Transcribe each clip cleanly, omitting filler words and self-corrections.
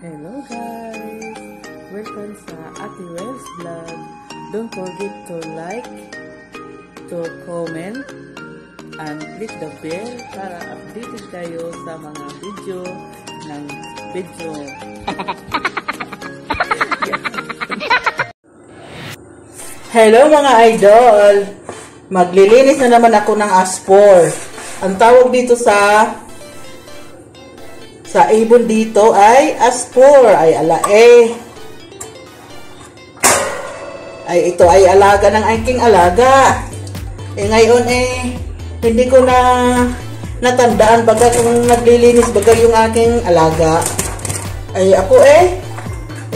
Hello guys! Welcome sa Ate Wells Vlog. Don't forget to like, to comment, and click the bell para updated kayo sa mga video ng video. Hello mga idol! Maglilinis na naman ako ng aspor. Ang tawag dito sa ibon dito ay aspor, ay alae. Ay ito ay alaga ng aking alaga. Ngayon hindi ko na natandaan baga kung naglilinis baga yung aking alaga. Ay ako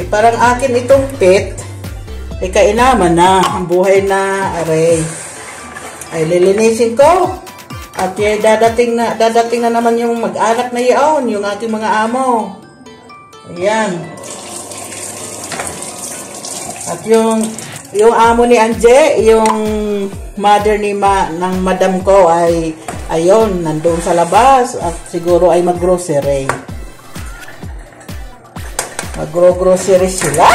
parang akin itong pet. Kainaman na ang buhay na aray. Ay lilinisin ko. At dadating na naman yung mag-anak na yaon, yung ating mga amo. Ayan. At yung amo ni Anje, yung mother ng madam ko ay ayun, nandun sa labas at siguro ay mag-grocery. Mag-grocery sila.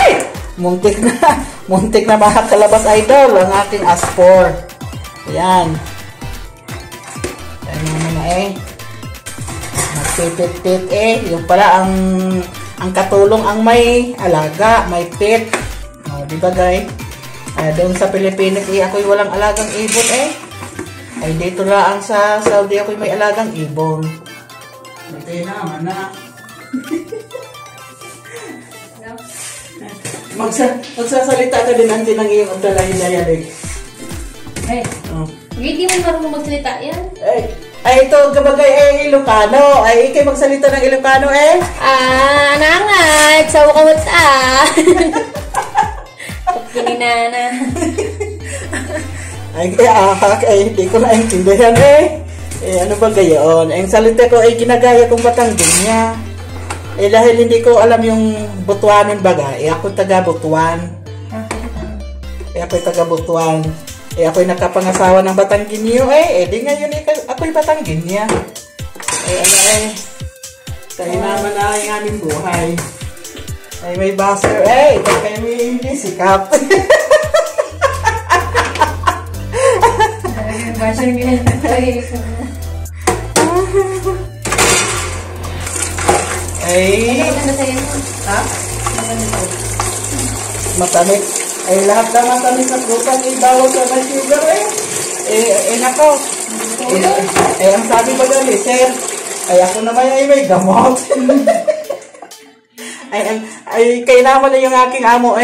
Muntik na makakalabas idol ang aking aspor. Ayan. Magpipit-pit yung pala ang katulong ang may alaga, may pet. Di ba guys? Doon sa Pilipinas ako'y walang alagang ibon ay dito lang sa Saudi ako'y may alagang ibon. Ito naman na. Magsasalita ka din natin ng iyong abdalahin Hindi mo marunong magsalita yan? Ay, ito, kabagay, Ilocano. Ay, ikay magsalita ng Ilocano, nangat, sawa ka mata. Pagkininana. Hindi ko naintindihan, ano ba gayon? Ang salita ko ay ginagaya kong Batangginya. Dahil hindi ko alam yung Butuanon baga. Ako taga-Butuan. Ako'y taga-Butuan. Ako'y nakapangasawa ng Batangginyo di ngayon ako'y Batangginya. Kaya naman na yung aming buhay. Ay may baser, kaya may hindi sikap. Baser nila. Maganda sa'yo mo. Ha? Maganda. Matamis. Lahat na matamis na prutas bawal sa may sugar nako. Ang sabi ba dali, sir? Ako naman may gamot. Kaya naman na yung aking amo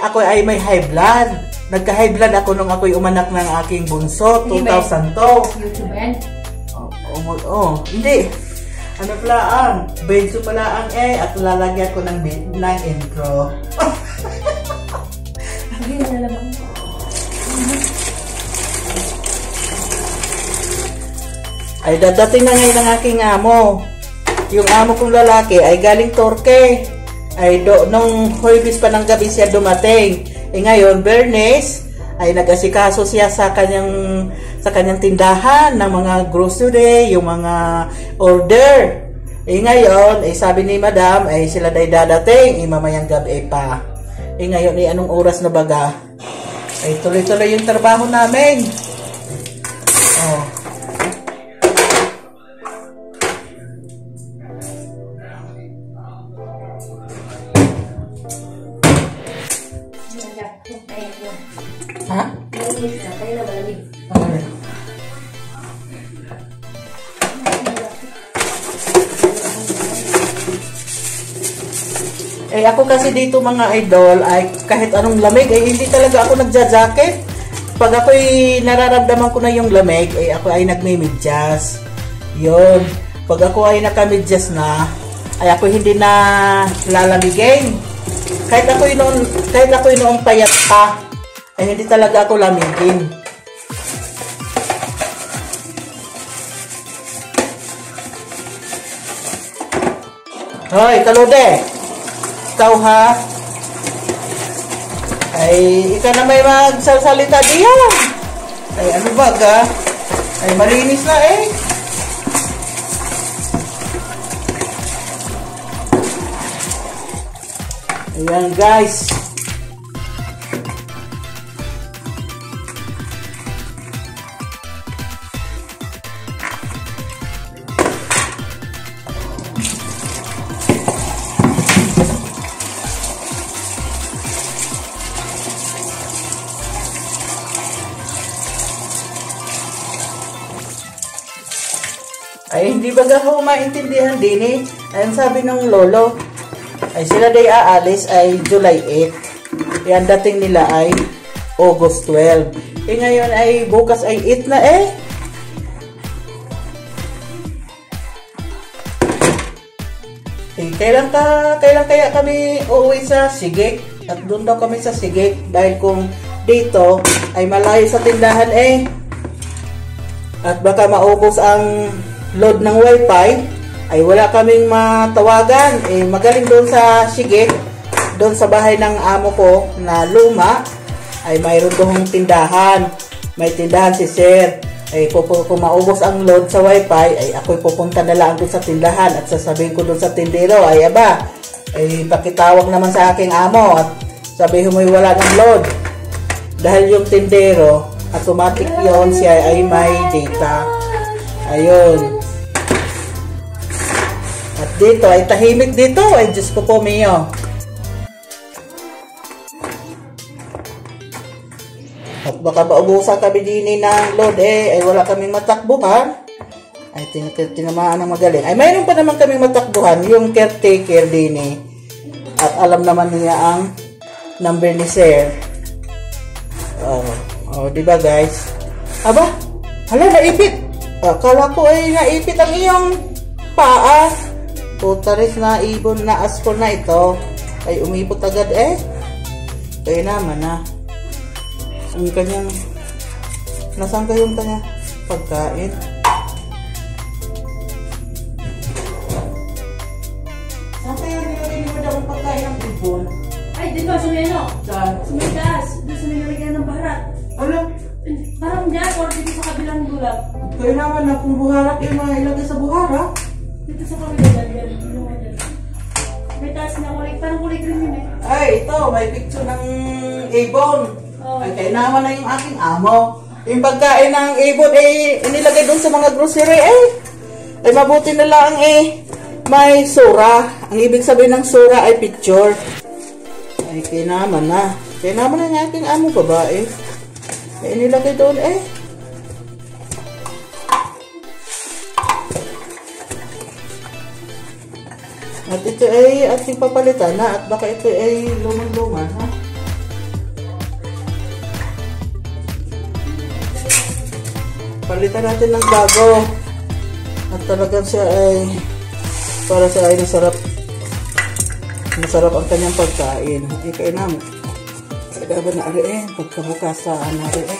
ako ay may high blood. Nagka-high blood ako nung ako'y umanak ng aking bunso, 2002. YouTube yan? Hindi. Ano pala benzo pala at lalagyan ko ng intro. Ay dadating na ngayon ang aking amo. Yung amo kong lalaki ay galing Torque. Nung Huwebes pa ng gabi siya dumating. Ngayon, Bernes, ay nag-asikaso siya sa kanyang tindahan ng mga grocery, yung mga order. Ngayon, sabi ni Madam, sila dadating, mamayang gabi pa. Ngayon, anong oras na baga? Tuloy-tuloy yung trabaho namin. Ha? Ako kasi dito mga idol ay kahit anong lamig hindi talaga ako nagja-jacket. Pag ako'y nararamdaman ko na yung lamig ako ay nagme-medyas. Yun. Pag ako ay naka-medyas na ako hindi na lalamigin. Kahit ako'y noong payat pa hindi talaga ako lamigin. Hoy, Kalode! Ikaw ha? Ikaw na may magsasalita diyan. Ano ba ka? Malinis na Ayan guys. Ay, hindi ba ako maintindihan din eh. Ay, sabi ng lolo, ay sila day aalis ay July 8. Yan, dating nila ay August 12. Eh, ngayon ay bukas ay 8 na eh. Eh, kailan kaya kami uuwi sa Sigig? At doon daw kami sa Sigig. Dahil kung dito ay malayo sa tindahan eh. At baka maubos ang load ng wifi, ay wala kaming matawagan. Eh, magaling doon sa Sigig, doon sa bahay ng amo ko na luma, ay mayroon doong tindahan. May tindahan si sir. Ay, kung maubos ang load sa wifi, ay ako'y pupunta na lang doon sa tindahan at sasabihin ko doon sa tindero, ay aba, ay pakitawag naman sa aking amo at sabihin mo wala ng load. Dahil yung tindero, automatic yon, siya ay may data. Ayun. At dito, ay tahimik dito. Ay, Diyos ko po, Mio. At baka maubusan kami din ng load eh. Ay, wala kaming matakbuhan. Ay, tinamaan ng magaling. Ay, mayroon pa naman kaming matakbuhan. Yung caretaker din eh. At alam naman niya ang number ni sir. Diba guys? Aba, hala, naipit. Akala ko ay naipit ang iyong paa. Putaris na ibon na askol na ito. Ay umipot agad eh. Kaya naman na. Ang kanyang, nasaan kayong kanya pagkain? Saan kaya nilagay mo daw ang pagkain ng ibon? Ay, dito sa may ano? Saan? Sa may gas. Doon sa may nalagyan ng baharat. Ano? Parang dyan, or dito sa kabilang dulap. Kaya naman na kung buharak yung mga ilagay sa buharak. Dito sa kabilang dyan. May taas na kulay. Parang kulay green yun eh. Ay, ito. May picture ng ibon. Oh. Ay, kaya naman na yung aking amo. Yung pagkain ng ibon, eh, inilagay doon sa mga grocery, eh. Ay, mabuti na lang, eh. May sura. Ang ibig sabihin ng sura ay picture. Ay, kaya naman na. Kaya naman na yung aking amo, babae. Ay, inilagay doon, eh. At ito ay ating papalitan na at baka ito ay lumang-luma, ha? Palitan natin ng bago. At talagang siya ay para sa ay masarap. Masarap ang kanyang pagkain. Hindi kayo naman. Kaya ba na ariin? Pagkabukas sa ariin.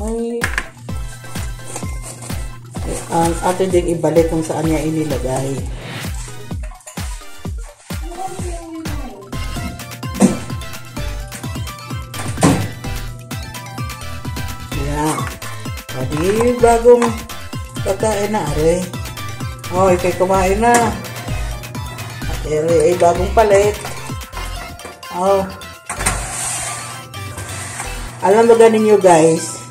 May ang atin din ibalik kung saan niya inilagay. Yan. Pwede bagong pagkain na are. Oh, ikay kumain na. At ay bagong palit. Oh. Alam ba ninyo guys,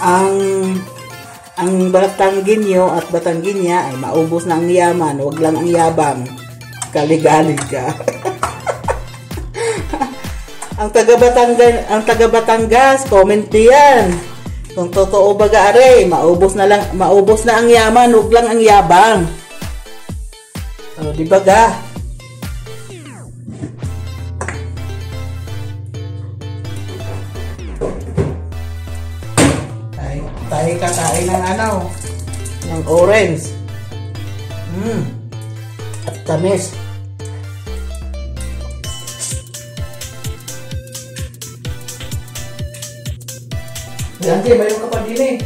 ang Batanggenyo at Batangginya ay maubos na ang yaman, wag lang ang yabang. Kaligalig ka. ang taga Batangas, comment diyan. Kung totoo ba gaare, maubos na ang yaman, wag lang ang yabang. O, di ba ga? Tayo kakain ng ano, ng orange. At tamis. Yanti, mayroon ka pa din eh.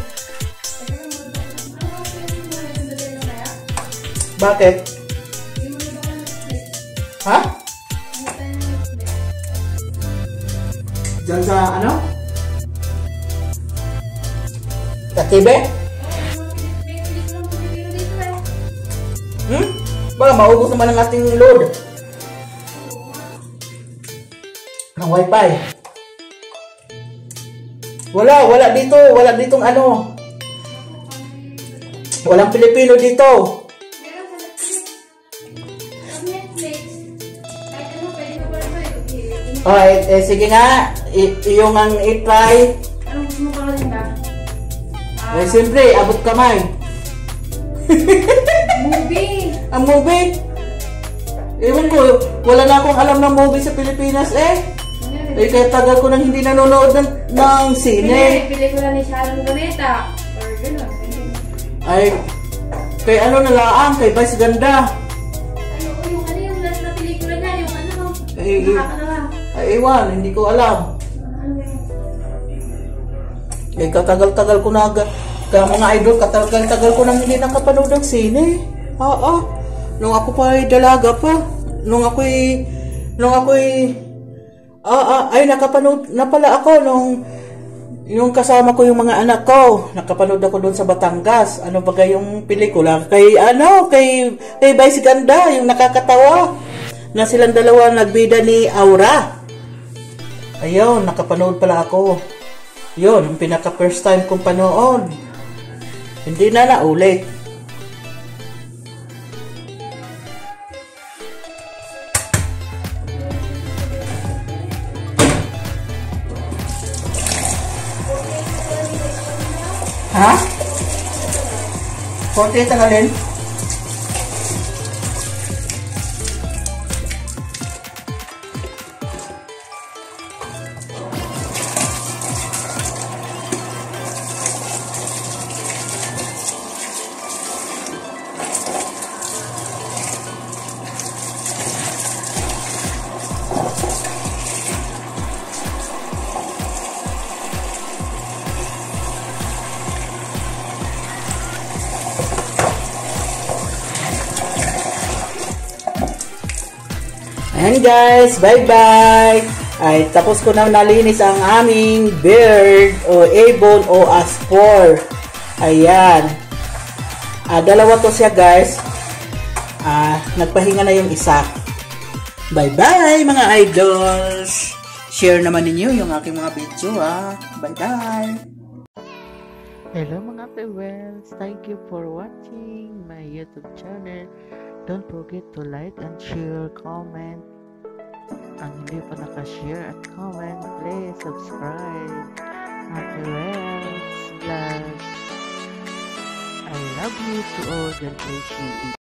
Bakit? Ha? Diyan sa ano? Sa TV? Ba, maubos naman ang ating load. Ang wifi. Wala dito. Wala ditong ano. Walang Pilipino dito. Oh, sige nga. Yung ang i-try. Anong gusto mo pa rin ba? Siyempre, abot kamay. Movie! Ang movie? Ewan ko, wala na akong alam ng movie sa Pilipinas kaya tagal ko nang hindi nanonood ng sine. Pili ko lang ni Sharon Cuneta. Or gano'n. Ay, kay ano na lang, kay Vice Ganda. Yung last na pelikula niya, yung ano, nakakalawa. Ay, ewan, hindi ko alam. Katagal-tagal ko na, mga idol, katagal-tagal ko nang hindi nakapanood ng sine. Nung ako pa ay dalaga pa. Nung ako'y nakapanood na pala ako yung kasama ko yung mga anak ko. Nakapanood ako doon sa Batangas. Ano ba yung pelikula? Kay Vice Ganda, yung nakakatawa. Na silang dalawa nagbida ni Aura. Ayun, nakapanood pala ako. Yun, yung pinaka first time kong panood. Hindi na naulit. Ha? 48 ang alin? Ayan guys, bye-bye! Ay, tapos ko na nalinis ang aming bird o ibon o aspor. Ayan. Dalawa to siya guys. Nagpahinga na yung isa. Bye-bye mga idols! Share naman ninyo yung aking mga video Bye-bye! Hello mga Pewels! Thank you for watching my YouTube channel. Don't forget to like and share, comment. Ang hindi pa nakashare at comment, please subscribe. Happy Wells Vlog. I love you to all the appreciate.